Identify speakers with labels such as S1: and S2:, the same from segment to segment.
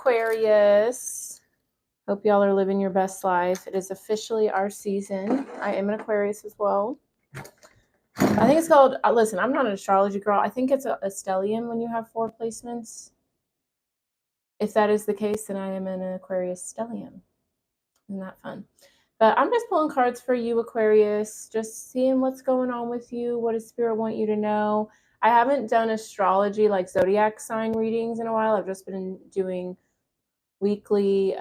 S1: Aquarius. Hope y'all are living your best life. It is officially our season. I am an Aquarius as well. I think it's called, listen, I'm not an astrology girl. I think it's a stellium when you have 4 placements. If that is the case, then I am an Aquarius stellium. Isn't that fun? But I'm just pulling cards for you, Aquarius, just seeing what's going on with you. What does Spirit want you to know? I haven't done astrology like zodiac sign readings in a while. I've just been doing weekly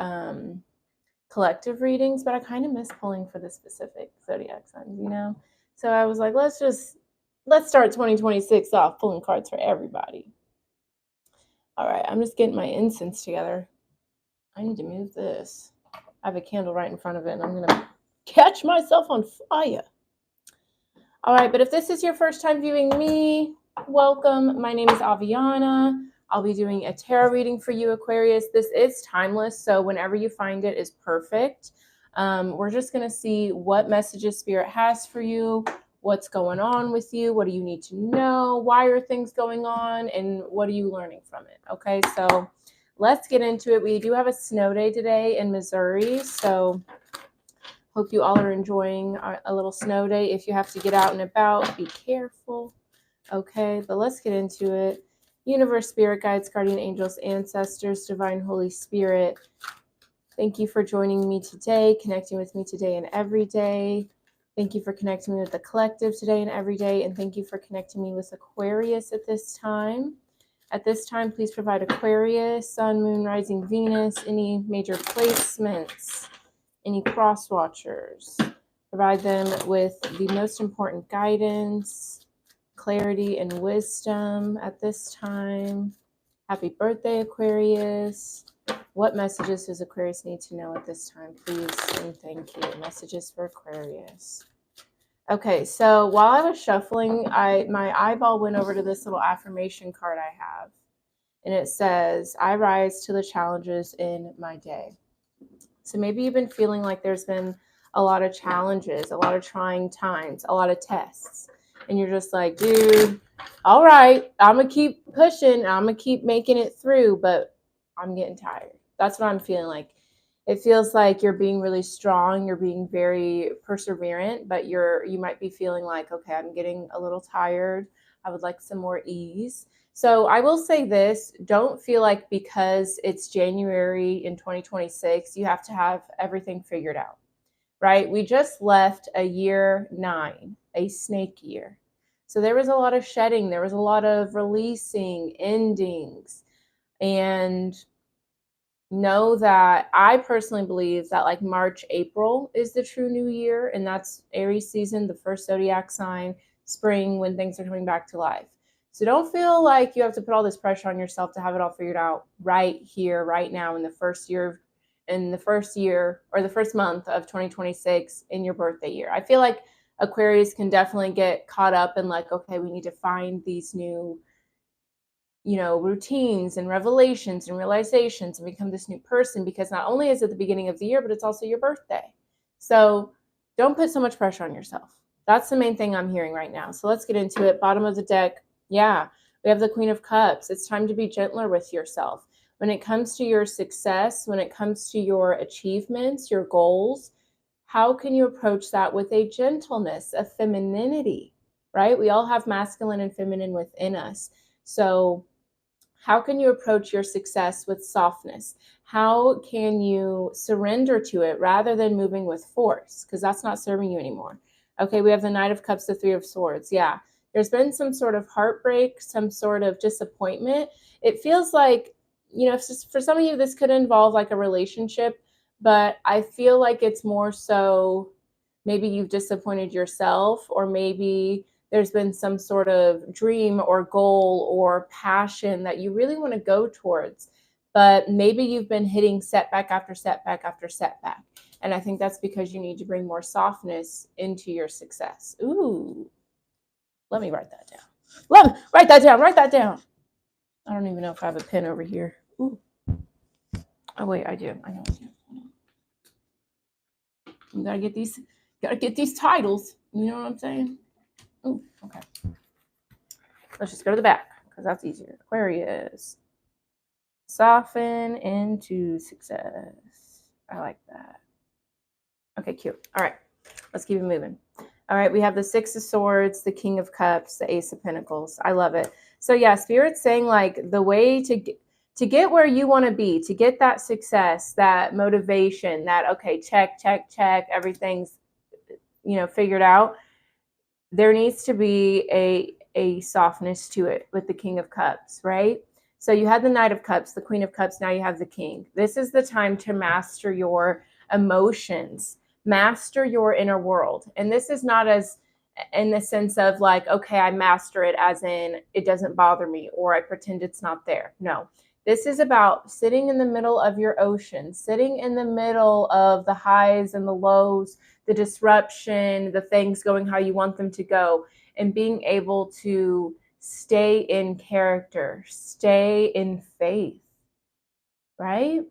S1: collective readings, but I kind of miss pulling for the specific zodiac signs, you know? So I was like, let's start 2026 off pulling cards for everybody. All right, I'm just getting my incense together. I need to move this. I have a candle right in front of it, and I'm going to catch myself on fire. All right, but if this is your first time viewing me, welcome. My name is Aviana. I'll be doing a tarot reading for you, Aquarius. This is timeless, so whenever you find it is perfect. We're just going to see what messages Spirit has for you, what's going on with you, what do you need to know, why are things going on, and what are you learning from it, okay? So let's get into it. We do have a snow day today in Missouri, so hope you all are enjoying a little snow day. If you have to get out and about, be careful, okay? But let's get into it. Universe, Spirit, Guides, Guardian Angels, Ancestors, Divine Holy Spirit, thank you for joining me today, connecting with me today and every day. Thank you for connecting me with the collective today and every day, and thank you for connecting me with Aquarius at this time. At this time, please provide Aquarius, Sun, Moon, Rising, Venus, any major placements, any cross watchers. Provide them with the most important guidance, clarity, and wisdom at this time. Happy birthday, Aquarius. What messages does Aquarius need to know at this time, please? And thank you. Messages for Aquarius. Okay, so while I was shuffling, my eyeball went over to this little affirmation card I have. And it says, I rise to the challenges in my day. So maybe you've been feeling like there's been a lot of challenges, a lot of trying times, a lot of tests. And you're just like, dude, all right, I'm going to keep pushing. I'm going to keep making it through, but I'm getting tired. That's what I'm feeling like. It feels like you're being really strong. You're being very perseverant, but you might be feeling like, okay, I'm getting a little tired. I would like some more ease. So I will say this, don't feel like because it's January in 2026, you have to have everything figured out, right? We just left a year 9, a snake year. So there was a lot of shedding. There was a lot of releasing, endings, and know that I personally believe that like March, April is the true new year. And that's Aries season, the first zodiac sign, spring, when things are coming back to life. So don't feel like you have to put all this pressure on yourself to have it all figured out right here, right now in the first year or the first month of 2026 in your birthday year. I feel like Aquarius can definitely get caught up in like, okay, we need to find these new, routines and revelations and realizations and become this new person, because not only is it the beginning of the year, but it's also your birthday. So don't put so much pressure on yourself. That's the main thing I'm hearing right now. So let's get into it. Bottom of the deck. Yeah, we have the Queen of Cups. It's time to be gentler with yourself. When it comes to your success, when it comes to your achievements, your goals, how can you approach that with a gentleness, a femininity, right? We all have masculine and feminine within us. So how can you approach your success with softness? How can you surrender to it rather than moving with force? Because that's not serving you anymore. Okay, we have the Knight of Cups, the Three of Swords. Yeah, there's been some sort of heartbreak, some sort of disappointment. It feels like, for some of you, this could involve like a relationship, but I feel like it's more so maybe you've disappointed yourself, or maybe there's been some sort of dream or goal or passion that you really want to go towards, but maybe you've been hitting setback after setback after setback. And I think that's because you need to bring more softness into your success. Ooh, let me write that down. Let me write that down. I don't even know if I have a pen over here. Ooh. Oh wait, I do. I know I do. You gotta get these titles. You know what I'm saying? Oh, okay. Let's just go to the back because that's easier. Aquarius. Soften into success. I like that. Okay, cute. All right, let's keep it moving. All right, we have the Six of Swords, the King of Cups, the Ace of Pentacles. I love it. So yeah, Spirit's saying like the way to get where you want to be, to get that success, that motivation, that okay, check, check, check, everything's figured out. There needs to be a softness to it with the King of Cups, right? So you had the Knight of Cups, the Queen of Cups, now you have the King. This is the time to master your emotions, master your inner world. And this is not as in the sense of like, okay, I master it as in it doesn't bother me or I pretend it's not there. No, this is about sitting in the middle of your ocean, sitting in the middle of the highs and the lows, the disruption, the things going how you want them to go, and being able to stay in character, stay in faith, right?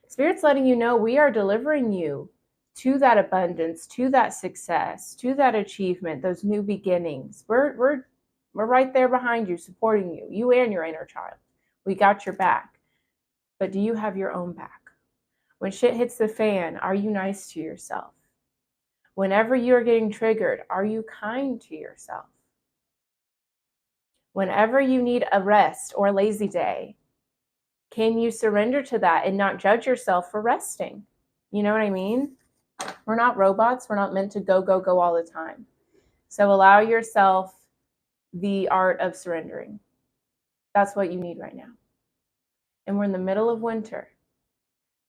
S1: Spirit's letting you know we are delivering you to that abundance, to that success, to that achievement, those new beginnings. We're right there behind you, supporting you, you and your inner child. We got your back. But do you have your own back? When shit hits the fan, are you nice to yourself? Whenever you're getting triggered, are you kind to yourself? Whenever you need a rest or a lazy day, can you surrender to that and not judge yourself for resting? You know what I mean? We're not robots. We're not meant to go, go, go all the time. So allow yourself the art of surrendering. That's what you need right now. And we're in the middle of winter.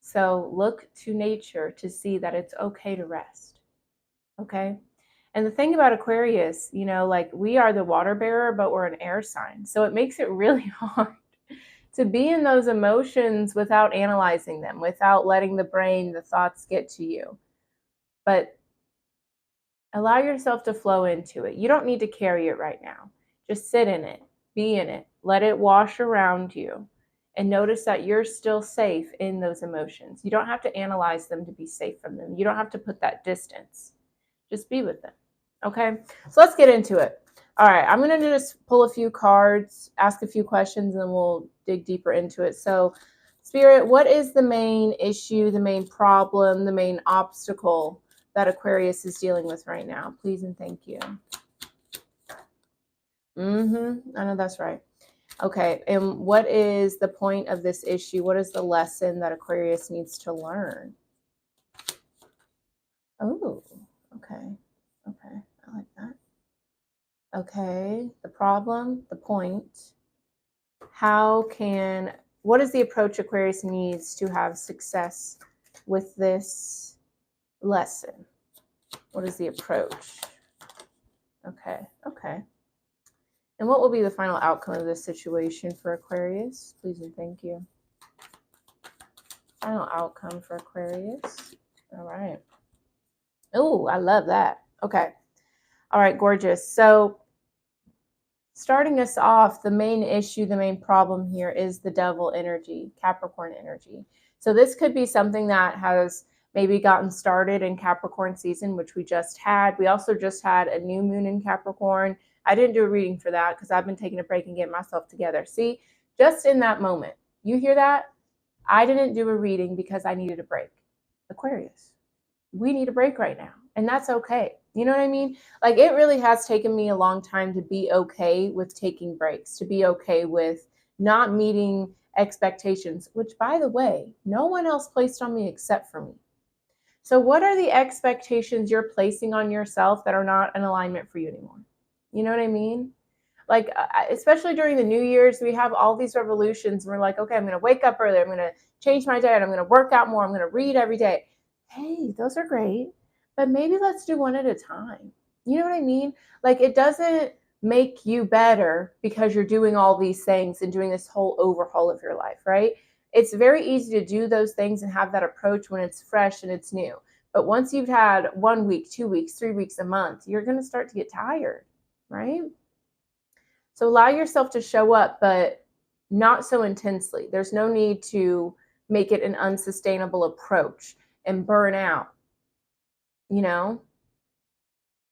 S1: So look to nature to see that it's okay to rest. Okay? And the thing about Aquarius, like we are the water bearer, but we're an air sign. So it makes it really hard to be in those emotions without analyzing them, without letting the brain, the thoughts get to you. But allow yourself to flow into it. You don't need to carry it right now. Just sit in it, be in it, let it wash around you, and notice that you're still safe in those emotions. You don't have to analyze them to be safe from them. You don't have to put that distance. Just be with them. Okay, so let's get into it. All right, I'm going to just pull a few cards, ask a few questions, and then we'll dig deeper into it. So, Spirit, what is the main issue, the main problem, the main obstacle that Aquarius is dealing with right now? Please and thank you. I know that's right. Okay, and what is the point of this issue? What is the lesson that Aquarius needs to learn? Oh, okay. Okay, I like that. Okay, the problem, the point. What is the approach Aquarius needs to have success with this lesson? What is the approach? Okay. And what will be the final outcome of this situation for Aquarius? Please and thank you. Final outcome for Aquarius. All right. Oh, I love that. Okay. All right, gorgeous. So starting us off, the main issue, the main problem here is the devil energy, Capricorn energy. So this could be something that has maybe gotten started in Capricorn season, which we just had. We also just had a new moon in Capricorn. I didn't do a reading for that because I've been taking a break and getting myself together. See, just in that moment, you hear that? I didn't do a reading because I needed a break. Aquarius, we need a break right now. And that's okay. You know what I mean? Like it really has taken me a long time to be okay with taking breaks, to be okay with not meeting expectations, which by the way, no one else placed on me except for me. So what are the expectations you're placing on yourself that are not in alignment for you anymore? You know what I mean? Like, especially during the New Year's, we have all these revolutions. And we're like, okay, I'm going to wake up early. I'm going to change my diet. I'm going to work out more. I'm going to read every day. Hey, those are great. But maybe let's do one at a time. You know what I mean? Like, it doesn't make you better because you're doing all these things and doing this whole overhaul of your life, right? It's very easy to do those things and have that approach when it's fresh and it's new. But once you've had 1 week, 2 weeks, 3 weeks, a month, you're going to start to get tired, right? So allow yourself to show up, but not so intensely. There's no need to make it an unsustainable approach and burn out.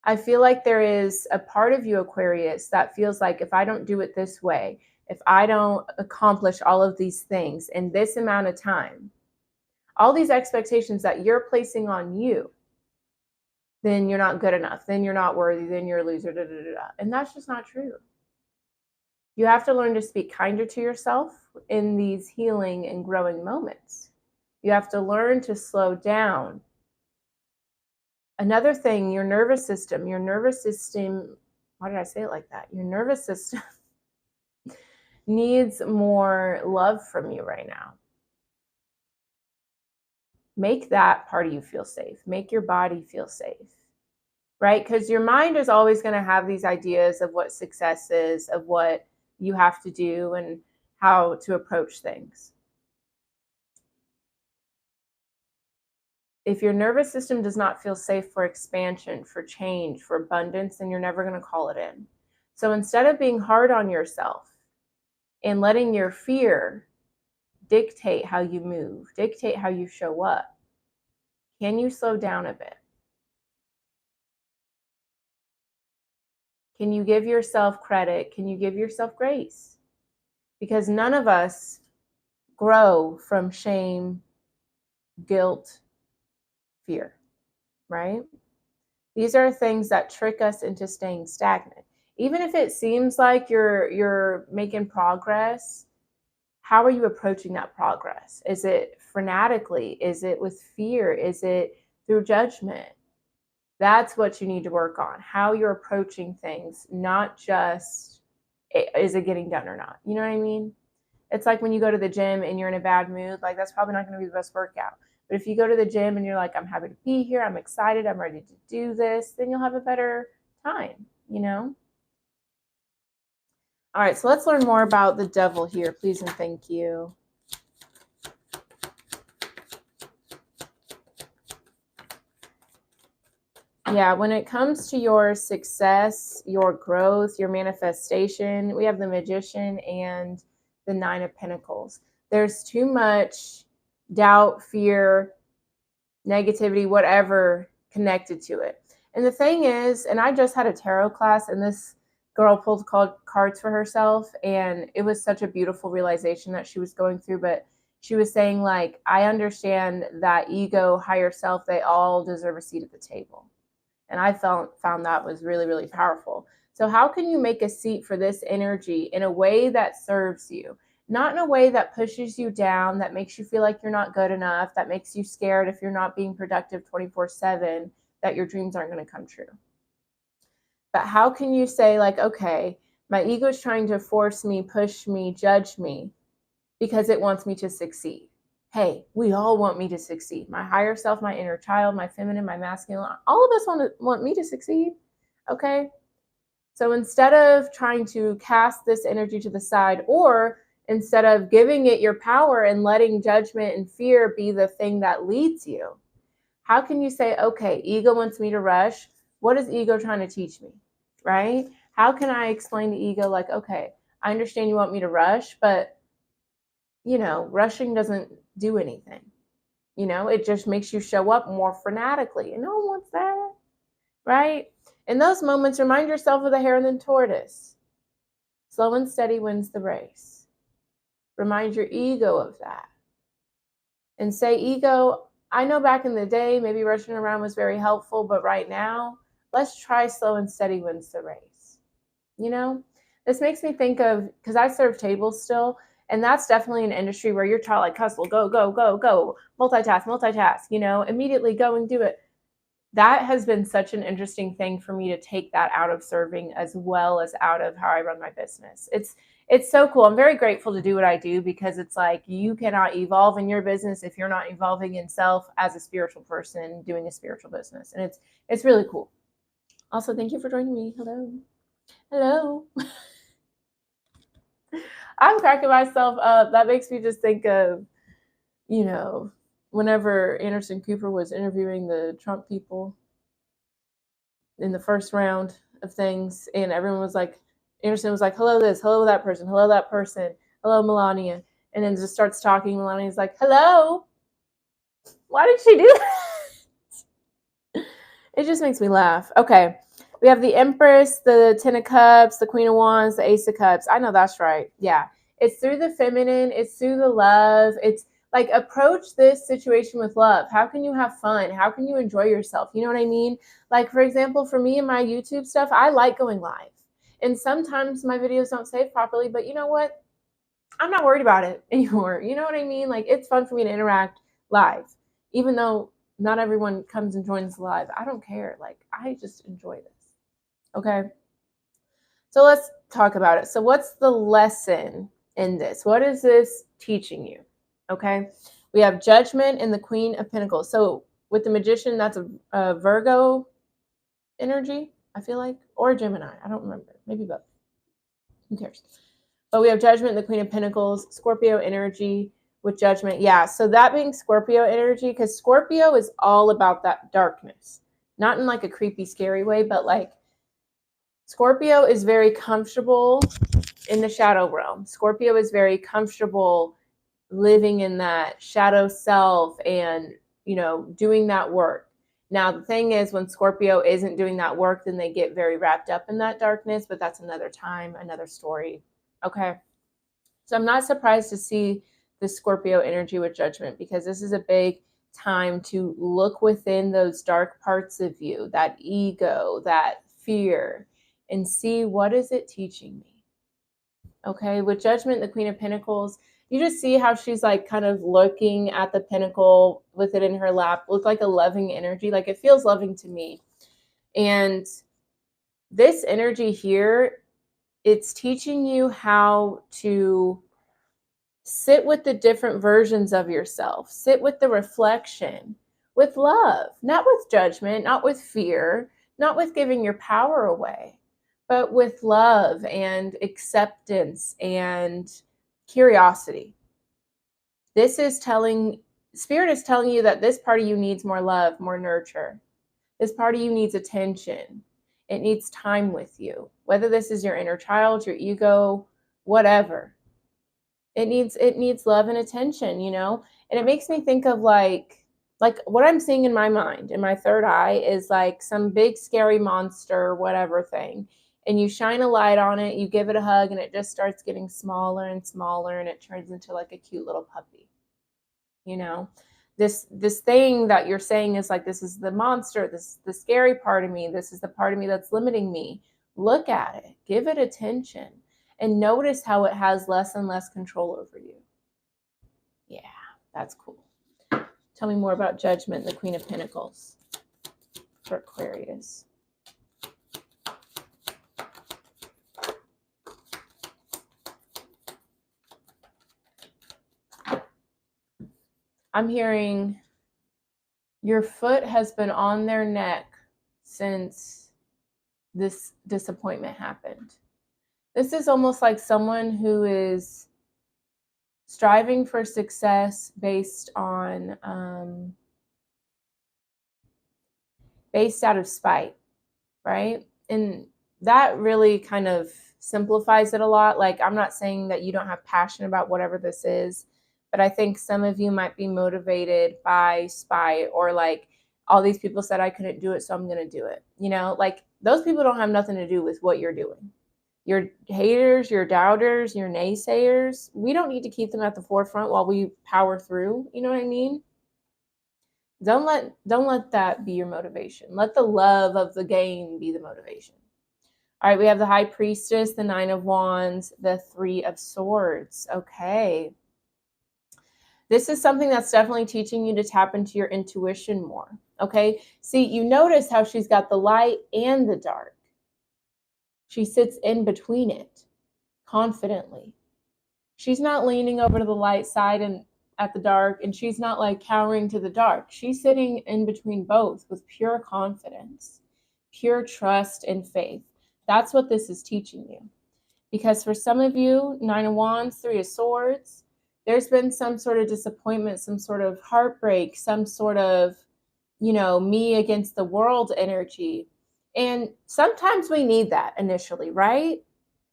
S1: I feel like there is a part of you, Aquarius, that feels like if I don't do it this way, if I don't accomplish all of these things in this amount of time, all these expectations that you're placing on you, then you're not good enough, then you're not worthy, then you're a loser, da, da, da, da. And that's just not true. You have to learn to speak kinder to yourself in these healing and growing moments. You have to learn to slow down. Another thing, your nervous system, why did I say it like that? Your nervous system needs more love from you right now. Make that part of you feel safe. Make your body feel safe, right? Because your mind is always going to have these ideas of what success is, of what you have to do and how to approach things. If your nervous system does not feel safe for expansion, for change, for abundance, then you're never going to call it in. So instead of being hard on yourself and letting your fear dictate how you move, dictate how you show up, can you slow down a bit? Can you give yourself credit? Can you give yourself grace? Because none of us grow from shame, guilt, fear, right? These are things that trick us into staying stagnant. Even if it seems like you're making progress, how are you approaching that progress? Is it frenetically? Is it with fear? Is it through judgment? That's what you need to work on. How you're approaching things, not just is it getting done or not. You know what I mean? It's like when you go to the gym and you're in a bad mood, like that's probably not going to be the best workout. But if you go to the gym and you're like, I'm happy to be here, I'm excited, I'm ready to do this, then you'll have a better time, you know? All right, so let's learn more about the devil here, please and thank you. Yeah, when it comes to your success, your growth, your manifestation, we have the Magician and the Nine of Pentacles. There's too much doubt, fear, negativity, whatever connected to it. And the thing is, and I just had a tarot class and this girl pulled cards for herself, and it was such a beautiful realization that she was going through. But she was saying, like, I understand that ego, higher self, they all deserve a seat at the table. And I found that was really, really powerful. So how can you make a seat for this energy in a way that serves you? Not in a way that pushes you down, that makes you feel like you're not good enough, that makes you scared if you're not being productive 24/7, that your dreams aren't going to come true. But how can you say, like, okay, my ego is trying to force me, push me, judge me because it wants me to succeed. Hey, we all want me to succeed. My higher self, my inner child, my feminine, my masculine, all of us want me to succeed. Okay? So instead of trying to cast this energy to the side, or instead of giving it your power and letting judgment and fear be the thing that leads you, how can you say, okay, ego wants me to rush. What is ego trying to teach me? Right? How can I explain to ego, like, okay, I understand you want me to rush, but rushing doesn't do anything. It just makes you show up more frenetically, and no one wants that, right? In those moments, remind yourself of the hare and the tortoise. Slow and steady wins the race. Remind your ego of that. And say, ego, I know back in the day, maybe rushing around was very helpful, but right now, let's try slow and steady wins the race. This makes me think of, because I serve tables still, and that's definitely an industry where you're trying, like, hustle, go, go, go, go, multitask, immediately go and do it. That has been such an interesting thing for me to take that out of serving as well as out of how I run my business. It's so cool. I'm very grateful to do what I do, because it's like you cannot evolve in your business if you're not evolving in self as a spiritual person doing a spiritual business. And it's really cool. Also, thank you for joining me. Hello. I'm cracking myself up. That makes me just think of, whenever Anderson Cooper was interviewing the Trump people in the first round of things, and everyone was like, Anderson was like, hello this, hello that person, hello Melania. And then just starts talking. Melania's like, hello? Why did she do that? It just makes me laugh. Okay. We have the Empress, the Ten of Cups, the Queen of Wands, the Ace of Cups. I know that's right. Yeah. It's through the feminine. It's through the love. It's like, approach this situation with love. How can you have fun? How can you enjoy yourself? You know what I mean? Like, for example, for me and my YouTube stuff, I like going live. And sometimes my videos don't save properly, but you know what? I'm not worried about it anymore. You know what I mean? Like, it's fun for me to interact live, even though not everyone comes and joins live. I don't care. Like, I just enjoy this. Okay. So let's talk about it. So what's the lesson in this? What is this teaching you? Okay. We have Judgment and the Queen of Pentacles. So with the Magician, that's a Virgo energy, I feel like, or Gemini. I don't remember. Maybe both. Who cares? But we have Judgment and the Queen of Pentacles, Scorpio energy with Judgment. Yeah. So that being Scorpio energy, because Scorpio is all about that darkness, not in like a creepy, scary way, but like, Scorpio is very comfortable in the shadow realm. Scorpio is very comfortable living in that shadow self and, you know, doing that work. Now, the thing is, when Scorpio isn't doing that work, then they get very wrapped up in that darkness, but that's another time, another story. Okay. So I'm not surprised to see the Scorpio energy with Judgment, because this is a big time to look within those dark parts of you, that ego, that fear, and see, what is it teaching me? Okay, with Judgment, the Queen of Pentacles, you just see how she's like kind of looking at the pentacle with it in her lap, look like a loving energy, like it feels loving to me. And this energy here, it's teaching you how to sit with the different versions of yourself, sit with the reflection, with love, not with judgment, not with fear, not with giving your power away, but with love and acceptance and curiosity. This is telling, Spirit is telling you that this part of you needs more love, more nurture. This part of you needs attention. It needs time with you, whether this is your inner child, your ego, whatever. It needs love and attention, you know? And it makes me think of like what I'm seeing in my mind, in my third eye, is like some big scary monster, whatever thing. And you shine a light on it, you give it a hug, and it just starts getting smaller and smaller, and it turns into like a cute little puppy. You know? This thing that you're saying is like, this is the monster, this is the scary part of me, this is the part of me that's limiting me. Look at it, give it attention, and notice how it has less and less control over you. Yeah, that's cool. Tell me more about Judgment, the Queen of Pentacles for Aquarius. I'm hearing your foot has been on their neck since this disappointment happened. This is almost like someone who is striving for success based on based out of spite, right? And that really kind of simplifies it a lot. Like, I'm not saying that you don't have passion about whatever this is, but I think some of you might be motivated by spite, or like, all these people said I couldn't do it, so I'm going to do it. You know, like, those people don't have nothing to do with what you're doing. Your haters, your doubters, your naysayers, we don't need to keep them at the forefront while we power through. You know what I mean? Don't let that be your motivation. Let the love of the game be the motivation. All right, we have the High Priestess, the Nine of Wands, the Three of Swords. Okay. This is something that's definitely teaching you to tap into your intuition more. Okay. See, you notice how she's got the light and the dark. She sits in between it confidently. She's not leaning over to the light side and at the dark, and she's not like cowering to the dark. She's sitting in between both with pure confidence, pure trust and faith. That's what this is teaching you. Because for some of you, Nine of Wands, Three of Swords, there's been some sort of disappointment, some sort of heartbreak, some sort of, you know, me against the world energy. And sometimes we need that initially, right?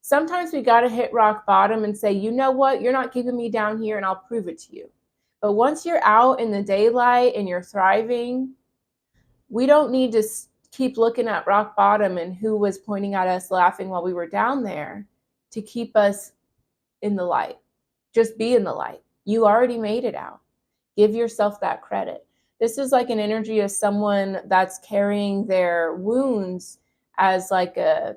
S1: Sometimes we got to hit rock bottom and say, you know what? You're not keeping me down here, and I'll prove it to you. But once you're out in the daylight and you're thriving, we don't need to keep looking at rock bottom and who was pointing at us laughing while we were down there to keep us in the light. Just be in the light. You already made it out. Give yourself that credit. This is like an energy of someone that's carrying their wounds as like a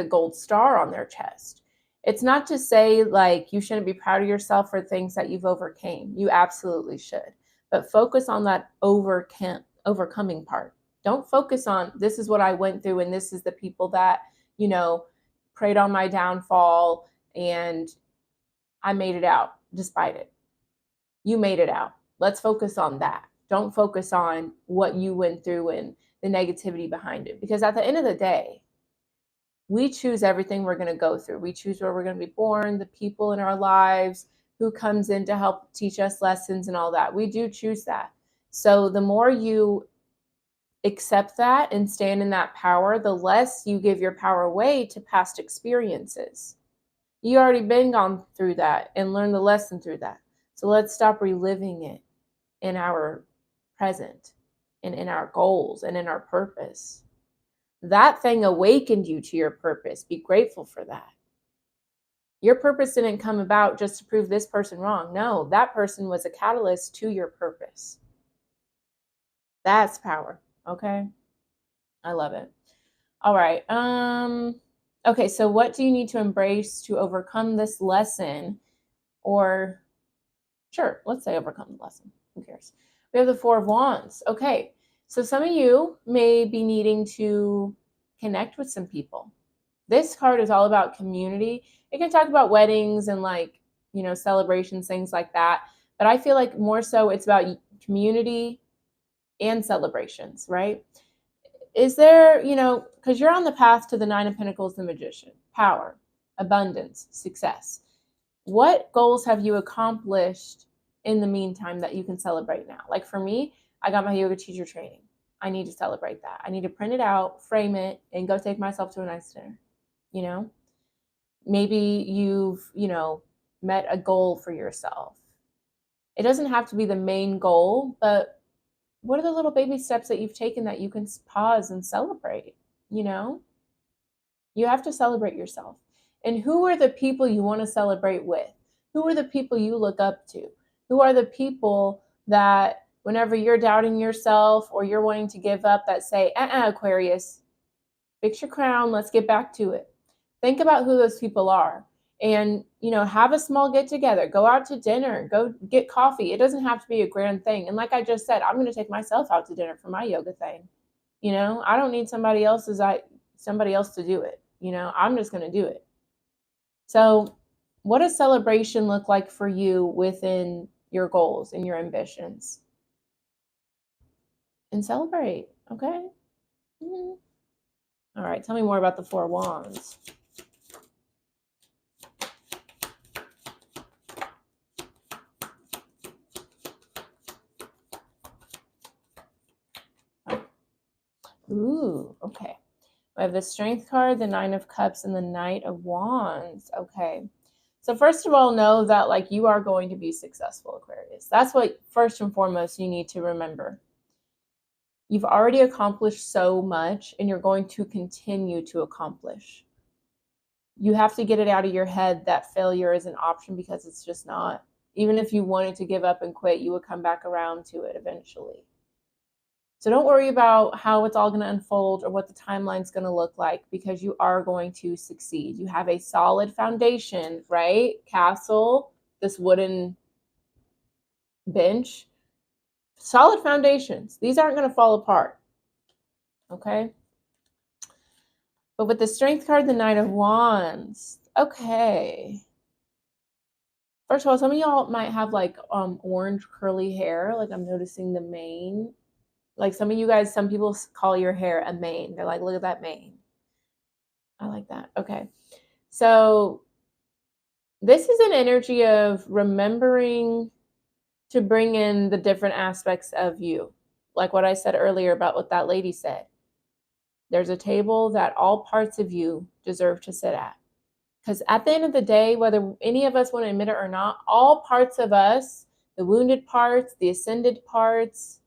S1: gold star on their chest. It's not to say like you shouldn't be proud of yourself for things that you've overcame. You absolutely should. But focus on that overcoming part. Don't focus on this is what I went through and this is the people that, preyed on my downfall and I made it out despite it. You made it out. Let's focus on that. Don't focus on what you went through and the negativity behind it. Because at the end of the day, we choose everything we're going to go through. We choose where we're going to be born, the people in our lives, who comes in to help teach us lessons and all that. We do choose that. So the more you accept that and stand in that power, the less you give your power away to past experiences. You already been gone through that and learned the lesson through that. So let's stop reliving it in our present and in our goals and in our purpose. That thing awakened you to your purpose. Be grateful for that. Your purpose didn't come about just to prove this person wrong. No, that person was a catalyst to your purpose. That's power. Okay. I love it. All right. Okay. So what do you need to embrace to overcome this lesson? Or sure, let's say overcome the lesson. Who cares? We have the Four of Wands. Okay. So some of you may be needing to connect with some people. This card is all about community. It can talk about weddings and celebrations, things like that. But I feel like more so it's about community and celebrations, right? Is there, because you're on the path to the Nine of Pentacles, the Magician, power, abundance, success. What goals have you accomplished in the meantime that you can celebrate now? Like for me, I got my yoga teacher training. I need to celebrate that. I need to print it out, frame it, and go take myself to a nice dinner. Maybe you've, met a goal for yourself. It doesn't have to be the main goal, but what are the little baby steps that you've taken that you can pause and celebrate? You have to celebrate yourself. And who are the people you want to celebrate with? Who are the people you look up to? Who are the people that whenever you're doubting yourself or you're wanting to give up that say, Aquarius, fix your crown, let's get back to it. Think about who those people are and, have a small get together, go out to dinner, go get coffee. It doesn't have to be a grand thing. And like I just said, I'm going to take myself out to dinner for my yoga thing. I don't need somebody else to do it. I'm just going to do it. So what does celebration look like for you within your goals and your ambitions? And celebrate. Okay. Mm-hmm. All right. Tell me more about the Four of Wands. Ooh, okay. I have the Strength card, the Nine of Cups, and the Knight of Wands. Okay. So first of all, know that you are going to be successful, Aquarius. That's what first and foremost you need to remember. You've already accomplished so much and you're going to continue to accomplish. You have to get it out of your head that failure is an option because it's just not. Even if you wanted to give up and quit, you would come back around to it eventually. So don't worry about how it's all going to unfold or what the timeline's going to look like because you are going to succeed. You have a solid foundation, right? Castle, this wooden bench, solid foundations. These aren't going to fall apart, okay? But with the Strength card, the Knight of Wands, okay. First of all, some of y'all might have orange curly hair. I'm noticing the mane. Some of you guys, some people call your hair a mane. They're like, look at that mane. I like that. Okay. So this is an energy of remembering to bring in the different aspects of you. Like what I said earlier about what that lady said. There's a table that all parts of you deserve to sit at. Because at the end of the day, whether any of us want to admit it or not, all parts of us, the wounded parts, the ascended parts,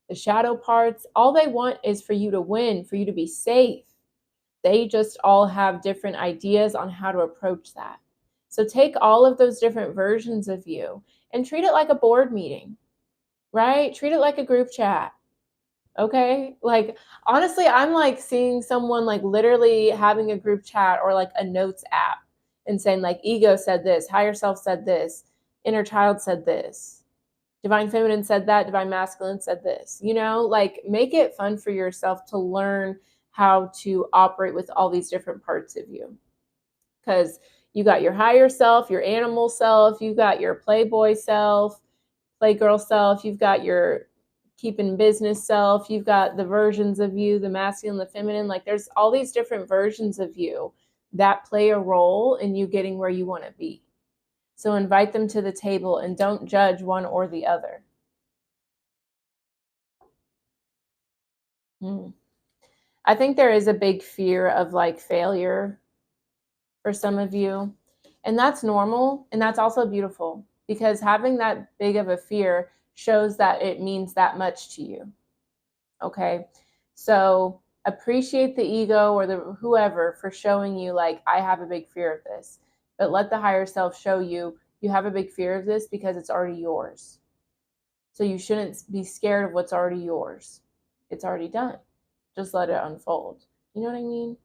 S1: the shadow parts. All they want is for you to win, for you to be safe. They just all have different ideas on how to approach that. So take all of those different versions of you and treat it like a board meeting, right? Treat it like a group chat. Okay? Like honestly, I'm like seeing someone like literally having a group chat or like a notes app and saying like ego said this, higher self said this, inner child said this. Divine feminine said that, divine masculine said this. Like make it fun for yourself to learn how to operate with all these different parts of you. Because you got your higher self, your animal self, you got your playboy self, playgirl self, you've got your keeping business self, you've got the versions of you, the masculine, the feminine. Like there's all these different versions of you that play a role in you getting where you want to be. So invite them to the table and don't judge one or the other. I think there is a big fear of like failure for some of you. And that's normal. And that's also beautiful because having that big of a fear shows that it means that much to you. Okay. So appreciate the ego or the whoever for showing you like, I have a big fear of this, but let the higher self show you, you have a big fear of this because it's already yours. So you shouldn't be scared of what's already yours. It's already done. Just let it unfold. You know what I mean?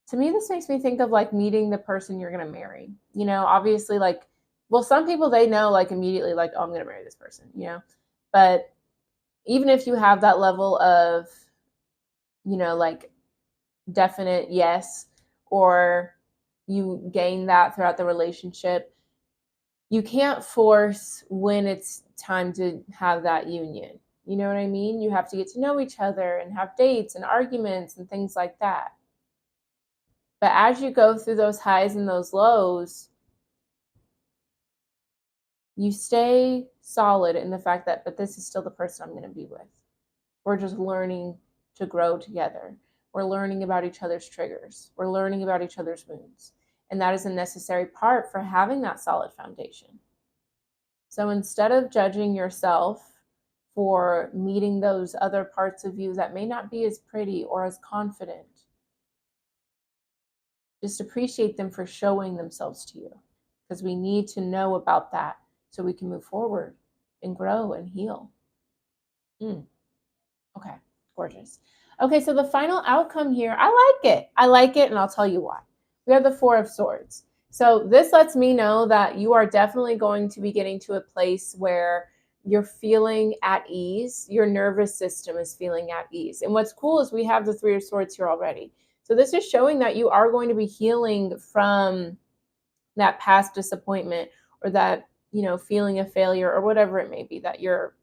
S1: To me, this makes me think of like meeting the person you're going to marry. Obviously, like, well, some people they know like immediately, like, oh, I'm going to marry this person, but even if you have that level of, like definite yes, or you gain that throughout the relationship, you can't force when it's time to have that union. You know what I mean? You have to get to know each other and have dates and arguments and things like that. But as you go through those highs and those lows, you stay solid in the fact that, but this is still the person I'm going to be with. We're just learning to grow together. We're learning about each other's triggers. We're learning about each other's wounds. And that is a necessary part for having that solid foundation. So instead of judging yourself for meeting those other parts of you that may not be as pretty or as confident, just appreciate them for showing themselves to you, because we need to know about that so we can move forward and grow and heal. Okay, gorgeous. Okay, so the final outcome here, I like it, and I'll tell you why. We have the Four of Swords. So this lets me know that you are definitely going to be getting to a place where you're feeling at ease. Your nervous system is feeling at ease. And what's cool is we have the Three of Swords here already. So this is showing that you are going to be healing from that past disappointment or that, feeling of failure or whatever it may be that you're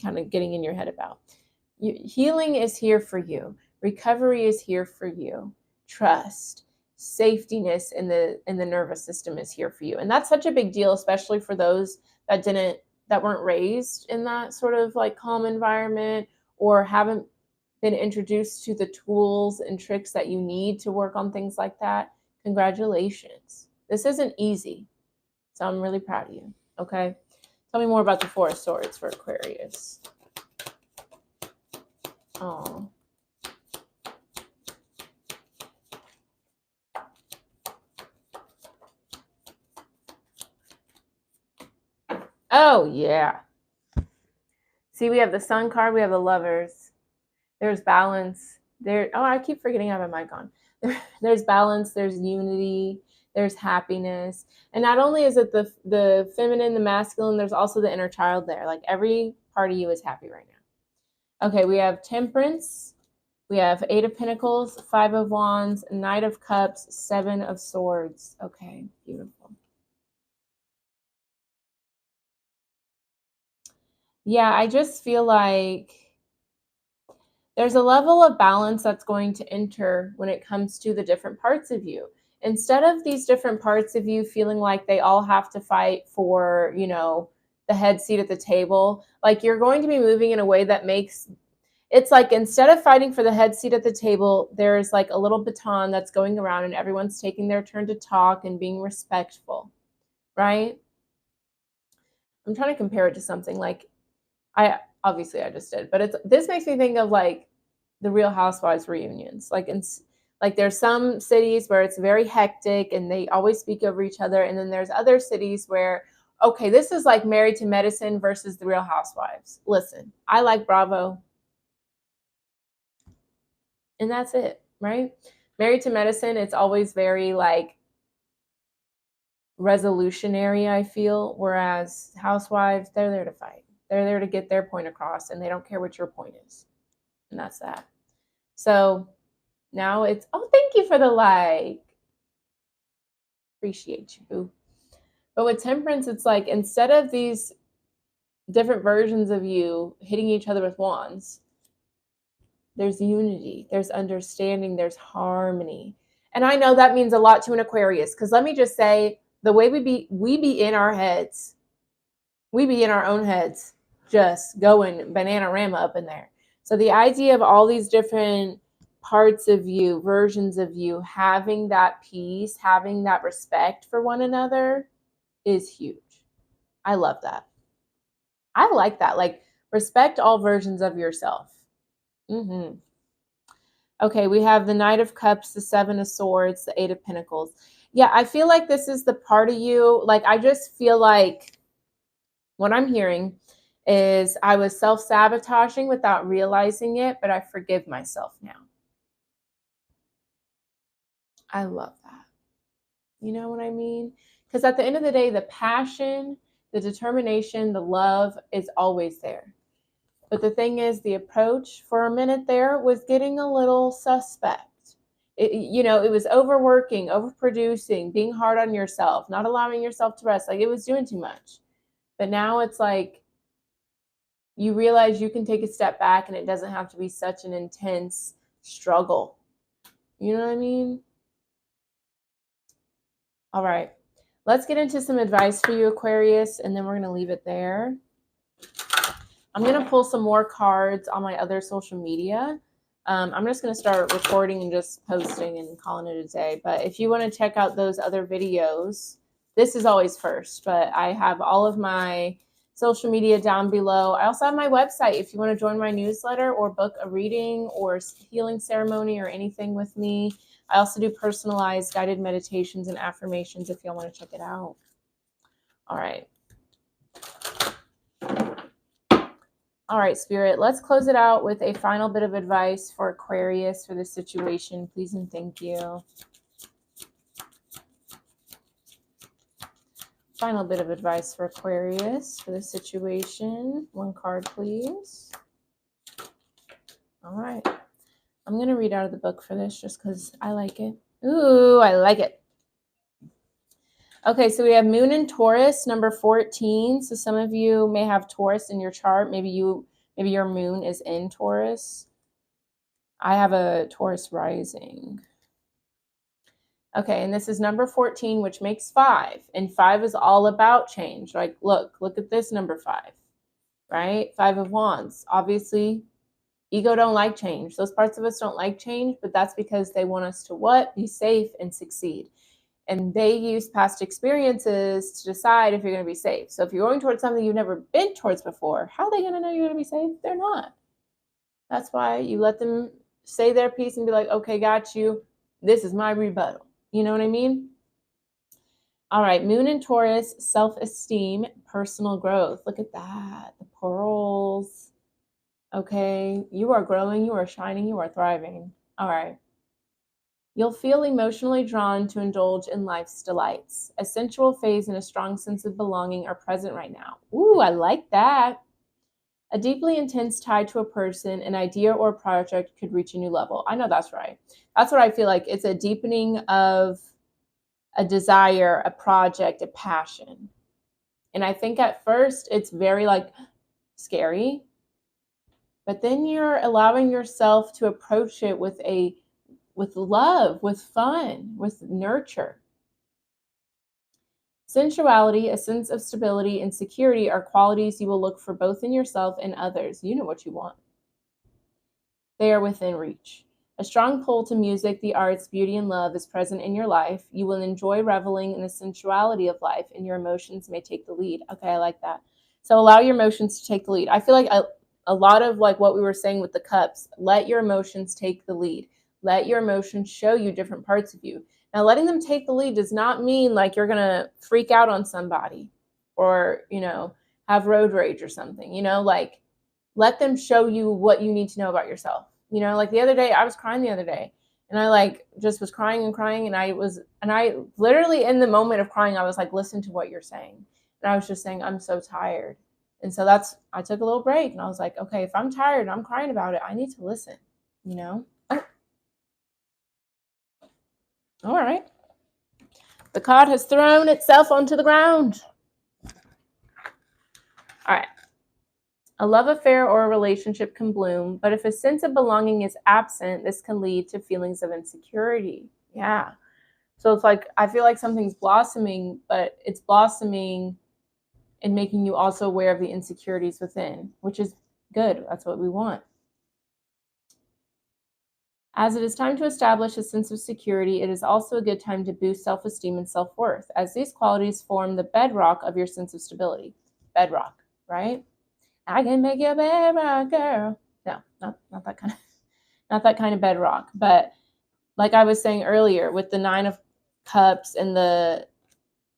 S1: kind of getting in your head about. Healing is here for you. Recovery is here for you. Trust, safetyness in the nervous system is here for you. And that's such a big deal, especially for those that weren't raised in that sort of like calm environment or haven't been introduced to the tools and tricks that you need to work on things like that. Congratulations. This isn't easy. So I'm really proud of you. Okay. Tell me more about the Four of Swords for Aquarius. Oh. Oh, yeah. See, we have the Sun card. We have the Lovers. There's balance. I keep forgetting I have a mic on. There's balance. There's unity. There's happiness. And not only is it the feminine, the masculine, there's also the inner child there. Like every part of you is happy right now. Okay, we have Temperance. We have Eight of Pentacles, Five of Wands, Knight of Cups, Seven of Swords. Okay, beautiful. Yeah, I just feel like there's a level of balance that's going to enter when it comes to the different parts of you. Instead of these different parts of you feeling like they all have to fight for, the head seat at the table, like you're going to be moving in a way that makes it's like instead of fighting for the head seat at the table, there's like a little baton that's going around and everyone's taking their turn to talk and being respectful, right? I'm trying to compare it to something like Obviously, I just did. But this makes me think of like the Real Housewives reunions. Like there's some cities where it's very hectic and they always speak over each other, and then there's other cities where, okay, this is like Married to Medicine versus the Real Housewives. Listen, I like Bravo, and that's it, right? Married to Medicine, it's always very like resolutionary, I feel, whereas Housewives, they're there to fight. They're there to get their point across, and they don't care what your point is. And that's that. So now it's, oh, thank you for the like. Appreciate you. But with Temperance, it's like instead of these different versions of you hitting each other with wands, there's unity, there's understanding, there's harmony. And I know that means a lot to an Aquarius, because let me just say, the way we be in our heads, we be in our own heads, just going banana-rama up in there. So the idea of all these different parts of you, versions of you, having that peace, having that respect for one another is huge. I love that. I like that. Like, respect all versions of yourself. Okay, we have the Knight of Cups, the Seven of Swords, the Eight of Pentacles. Yeah, I feel like this is the part of you, like, I just feel like what I'm hearing is I was self-sabotaging without realizing it, but I forgive myself now. I love that. You know what I mean? Because at the end of the day, the passion, the determination, the love is always there. But the thing is, the approach for a minute there was getting a little suspect. It was overworking, overproducing, being hard on yourself, not allowing yourself to rest. Like, it was doing too much. But now it's like you realize you can take a step back and it doesn't have to be such an intense struggle. You know what I mean? All right. Let's get into some advice for you, Aquarius, and then we're going to leave it there. I'm going to pull some more cards on my other social media. I'm just going to start recording and just posting and calling it a day. But if you want to check out those other videos, this is always first. But I have all of my social media down below. I also have my website if you want to join my newsletter or book a reading or healing ceremony or anything with me. I also do personalized guided meditations and affirmations if y'all want to check it out. All right. All right, Spirit, let's close it out with a final bit of advice for Aquarius for this situation. Please and thank you. Final bit of advice for Aquarius for this situation. One card, please. All right. I'm going to read out of the book for this just because I like it. Ooh, I like it. Okay, so we have Moon in Taurus, number 14. So some of you may have Taurus in your chart. Maybe your Moon is in Taurus. I have a Taurus rising. Okay, and this is number 14, which makes 5. And 5 is all about change. Like, look at this number 5, right? 5 of Wands. Obviously, ego don't like change. Those parts of us don't like change, but that's because they want us to what? Be safe and succeed. And they use past experiences to decide if you're going to be safe. So if you're going towards something you've never been towards before, how are they going to know you're going to be safe? They're not. That's why you let them say their piece and be like, okay, got you. This is my rebuttal. You know what I mean? All right, Moon in Taurus, self-esteem, personal growth. Look at that. The pearls. Okay, you are growing, you are shining, you are thriving. All right. You'll feel emotionally drawn to indulge in life's delights. A sensual phase and a strong sense of belonging are present right now. Ooh, I like that. A deeply intense tie to a person, an idea, or a project could reach a new level. I know that's right. That's what I feel like. It's a deepening of a desire, a project, a passion. And I think at first it's very like scary, but then you're allowing yourself to approach it with love, with fun, with nurture. Sensuality, a sense of stability, and security are qualities you will look for both in yourself and others. You know what you want. They are within reach. A strong pull to music, the arts, beauty, and love is present in your life. You will enjoy reveling in the sensuality of life, and your emotions may take the lead. Okay, I like that. So allow your emotions to take the lead. I feel like a lot of like what we were saying with the cups, let your emotions take the lead. Let your emotions show you different parts of you. Now, letting them take the lead does not mean like you're going to freak out on somebody or, have road rage or something, like let them show you what you need to know about yourself. Like the other day, I was crying the other day and I like just was crying and crying. And I literally in the moment of crying, I was like, listen to what you're saying. And I was just saying, I'm so tired. And so I took a little break and I was like, okay, if I'm tired and I'm crying about it, I need to listen, Oh. All right. The card has thrown itself onto the ground. All right. A love affair or a relationship can bloom, but if a sense of belonging is absent, this can lead to feelings of insecurity. Yeah. So it's like, I feel like something's blossoming, but it's blossoming and making you also aware of the insecurities within, which is good. That's what we want. As it is time to establish a sense of security, it is also a good time to boost self-esteem and self-worth, as these qualities form the bedrock of your sense of stability. Bedrock, right? I can make you a bedrock, girl. No, not that kind of, not that kind of bedrock. But like I was saying earlier, with the 9 of Cups and the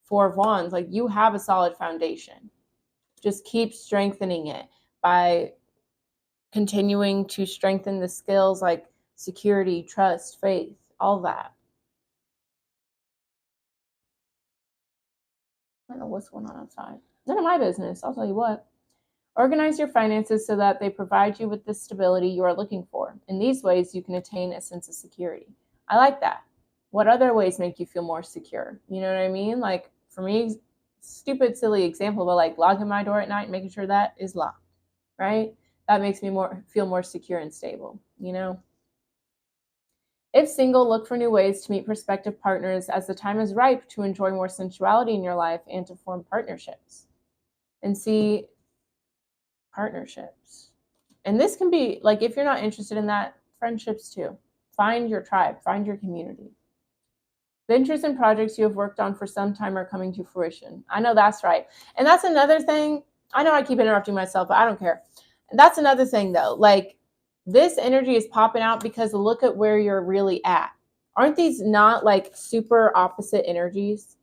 S1: 4 of Wands, like you have a solid foundation. Just keep strengthening it by continuing to strengthen the skills like security, trust, faith, all that. I don't know what's going on outside. None of my business, I'll tell you what. Organize your finances so that they provide you with the stability you are looking for. In these ways, you can attain a sense of security. I like that. What other ways make you feel more secure? You know what I mean? Like for me, stupid, silly example, but like locking my door at night and making sure that is locked, right? That makes me feel more secure and stable, If single, look for new ways to meet prospective partners as the time is ripe to enjoy more sensuality in your life and to form partnerships. And see partnerships. And this can be like, if you're not interested in that, friendships too. Find your tribe, find your community. Ventures and projects you have worked on for some time are coming to fruition. I know that's right. And that's another thing. I know I keep interrupting myself, but I don't care. That's another thing though. Like this energy is popping out because look at where you're really at. Aren't these not like super opposite energies?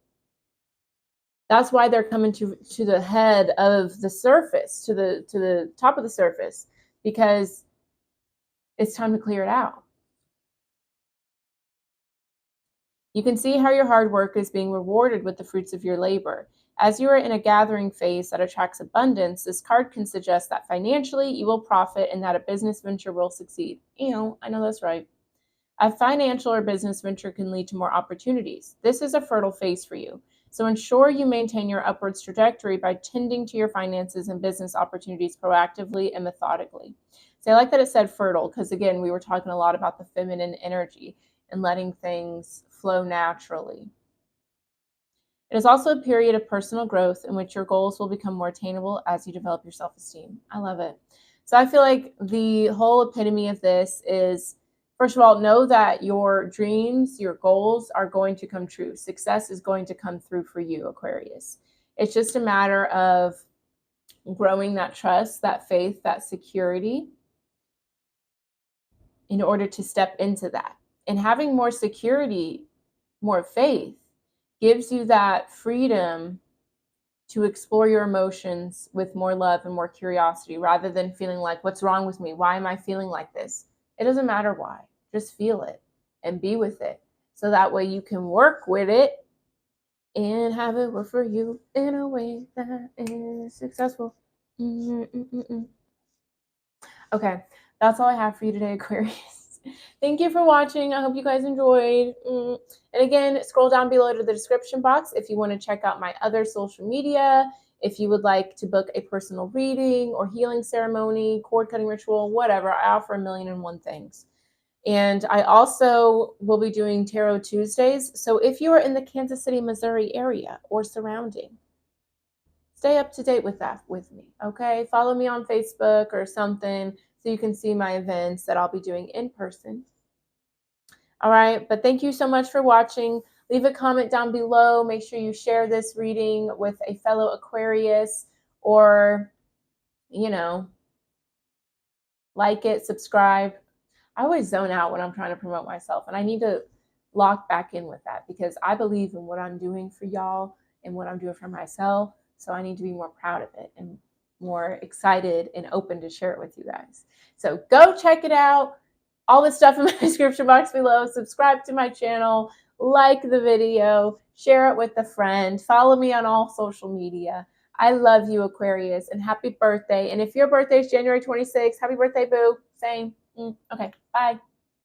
S1: That's why they're coming to the head of the surface, to the top of the surface, because it's time to clear it out. You can see how your hard work is being rewarded with the fruits of your labor. As you are in a gathering phase that attracts abundance, this card can suggest that financially you will profit and that a business venture will succeed. I know that's right. A financial or business venture can lead to more opportunities. This is a fertile phase for you. So ensure you maintain your upwards trajectory by tending to your finances and business opportunities proactively and methodically. So I like that it said fertile because, again, we were talking a lot about the feminine energy and letting things flow naturally. It is also a period of personal growth in which your goals will become more attainable as you develop your self-esteem. I love it. So I feel like the whole epitome of this is, first of all, know that your dreams, your goals are going to come true. Success is going to come through for you, Aquarius. It's just a matter of growing that trust, that faith, that security in order to step into that. And having more security, more faith, gives you that freedom to explore your emotions with more love and more curiosity rather than feeling like, what's wrong with me? Why am I feeling like this? It doesn't matter why. Just feel it and be with it. So that way you can work with it and have it work for you in a way that is successful. Okay, that's all I have for you today, Aquarius. Thank you for watching. I hope you guys enjoyed. And again, scroll down below to the description box if you want to check out my other social media, if you would like to book a personal reading or healing ceremony, cord cutting ritual, whatever. I offer 1,000,001 things. And I also will be doing Tarot Tuesdays. So if you are in the Kansas City, Missouri area or surrounding, stay up to date with that with me, okay? Follow me on Facebook or something so you can see my events that I'll be doing in person. All right, but thank you so much for watching. Leave a comment down below. Make sure you share this reading with a fellow Aquarius or, like it, subscribe. I always zone out when I'm trying to promote myself, and I need to lock back in with that because I believe in what I'm doing for y'all and what I'm doing for myself. So I need to be more proud of it and more excited and open to share it with you guys. So go check it out. All the stuff in my description box below. Subscribe to my channel, like the video, share it with a friend, follow me on all social media. I love you, Aquarius, and happy birthday. And if your birthday is January 26th, happy birthday, boo. Same. Okay, bye.